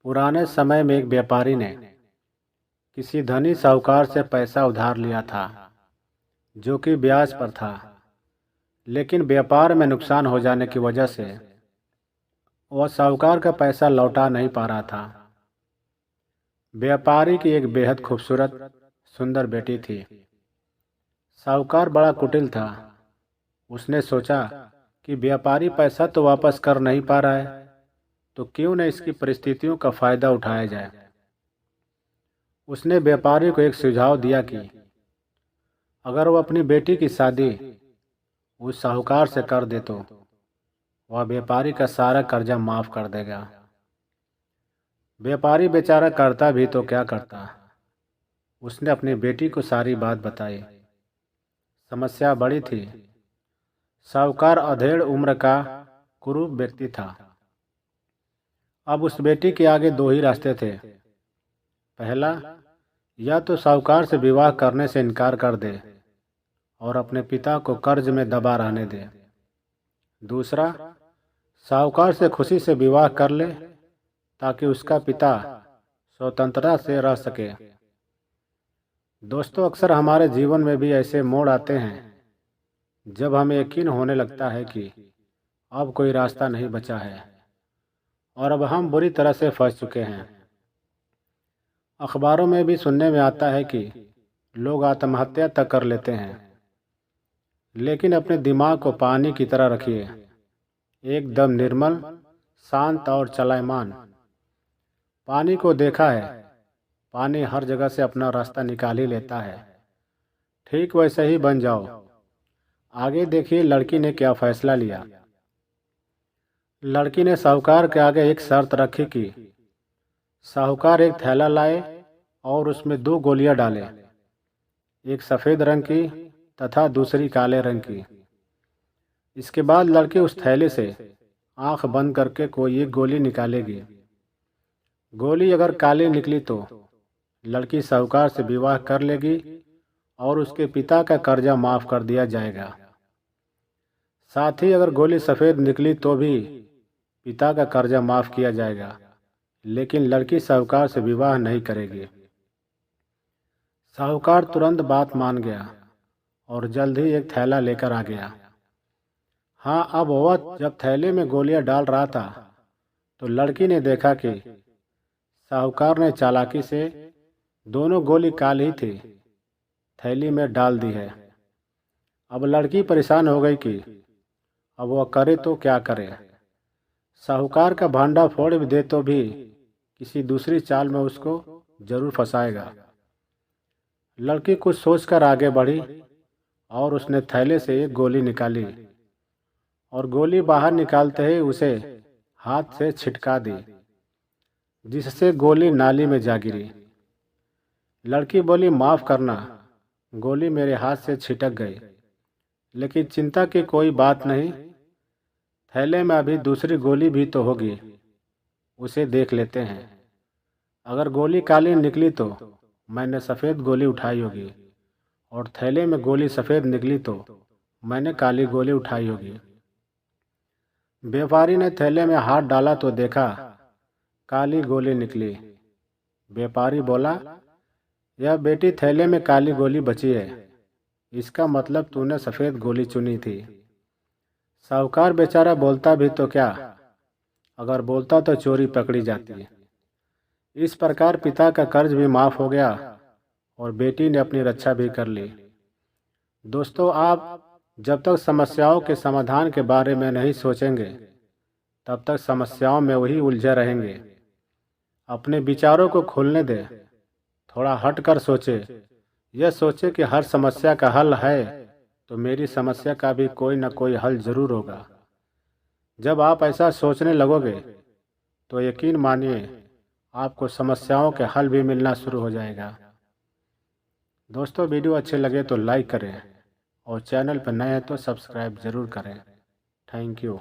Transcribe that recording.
पुराने समय में एक व्यापारी ने किसी धनी साहूकार से पैसा उधार लिया था, जो कि ब्याज पर था। लेकिन व्यापार में नुकसान हो जाने की वजह से वह साहूकार का पैसा लौटा नहीं पा रहा था। व्यापारी की एक बेहद खूबसूरत सुंदर बेटी थी। साहूकार बड़ा कुटिल था। उसने सोचा कि व्यापारी पैसा तो वापस कर नहीं पा रहा है, तो क्यों न इसकी परिस्थितियों का फायदा उठाया जाए। उसने व्यापारी को एक सुझाव दिया कि अगर वह अपनी बेटी की शादी उस साहूकार से कर दे तो वह व्यापारी का सारा कर्जा माफ कर देगा। व्यापारी बेचारा करता भी तो क्या करता। उसने अपनी बेटी को सारी बात बताई। समस्या बड़ी थी। साहूकार अधेड़ उम्र का कुरूप व्यक्ति था। अब उस बेटी के आगे दो ही रास्ते थे। पहला, या तो साहूकार से विवाह करने से इनकार कर दे और अपने पिता को कर्ज में दबा रहने दे। दूसरा, साहूकार से खुशी से विवाह कर ले ताकि उसका पिता स्वतंत्रता से रह सके। दोस्तों, अक्सर हमारे जीवन में भी ऐसे मोड़ आते हैं जब हमें यकीन होने लगता है कि अब कोई रास्ता नहीं बचा है और अब हम बुरी तरह से फंस चुके हैं। अखबारों में भी सुनने में आता है कि लोग आत्महत्या तक कर लेते हैं। लेकिन अपने दिमाग को पानी की तरह रखिए, एकदम निर्मल, शांत और चलायमान। पानी को देखा है, पानी हर जगह से अपना रास्ता निकाल ही लेता है। ठीक वैसे ही बन जाओ। आगे देखिए लड़की ने क्या फैसला लिया। लड़की ने साहूकार के आगे एक शर्त रखी कि साहूकार एक थैला लाए और उसमें 2 गोलियां डाले, एक सफ़ेद रंग की तथा दूसरी काले रंग की। इसके बाद लड़की उस थैले से आंख बंद करके कोई एक गोली निकालेगी। गोली अगर काली निकली तो लड़की साहूकार से विवाह कर लेगी और उसके पिता का कर्जा माफ कर दिया जाएगा। साथ ही अगर गोली सफ़ेद निकली तो भी पिता का कर्जा माफ किया जाएगा, लेकिन लड़की साहूकार से विवाह नहीं करेगी। साहूकार तुरंत बात मान गया और जल्द ही एक थैला लेकर आ गया। हाँ, अब वह जब थैले में गोलियां डाल रहा था तो लड़की ने देखा कि साहूकार ने चालाकी से दोनों गोली काली ही थी थैली में डाल दी है। अब लड़की परेशान हो गई कि अब वह करे तो क्या करे। साहूकार का भांडा फोड़ भी दे तो भी किसी दूसरी चाल में उसको जरूर फंसाएगा। लड़की कुछ सोचकर आगे बढ़ी और उसने थैले से एक गोली निकाली और गोली बाहर निकालते ही उसे हाथ से छिटका दी, जिससे गोली नाली में जा गिरी। लड़की बोली, माफ करना, गोली मेरे हाथ से छिटक गई, लेकिन चिंता की कोई बात नहीं। थैले में अभी दूसरी गोली भी तो होगी, उसे देख लेते हैं। अगर गोली काली निकली तो मैंने सफ़ेद गोली उठाई होगी और थैले में गोली सफ़ेद निकली तो मैंने काली गोली उठाई होगी। व्यापारी ने थैले में हाथ डाला तो देखा काली गोली निकली। व्यापारी बोला, यह बेटी थैले में काली गोली बची है, इसका मतलब तूने सफ़ेद गोली चुनी थी। साहूकार बेचारा बोलता भी तो क्या, अगर बोलता तो चोरी पकड़ी जाती। इस प्रकार पिता का कर्ज भी माफ हो गया और बेटी ने अपनी रक्षा भी कर ली। दोस्तों, आप जब तक समस्याओं के समाधान के बारे में नहीं सोचेंगे तब तक समस्याओं में वही उलझे रहेंगे। अपने विचारों को खोलने दें, थोड़ा हट कर सोचे। यह सोचे कि हर समस्या का हल है तो मेरी समस्या का भी कोई ना कोई हल जरूर होगा। जब आप ऐसा सोचने लगोगे तो यकीन मानिए आपको समस्याओं के हल भी मिलना शुरू हो जाएगा। दोस्तों, वीडियो अच्छे लगे तो लाइक करें और चैनल पर नए हैं तो सब्सक्राइब ज़रूर करें। Thank you.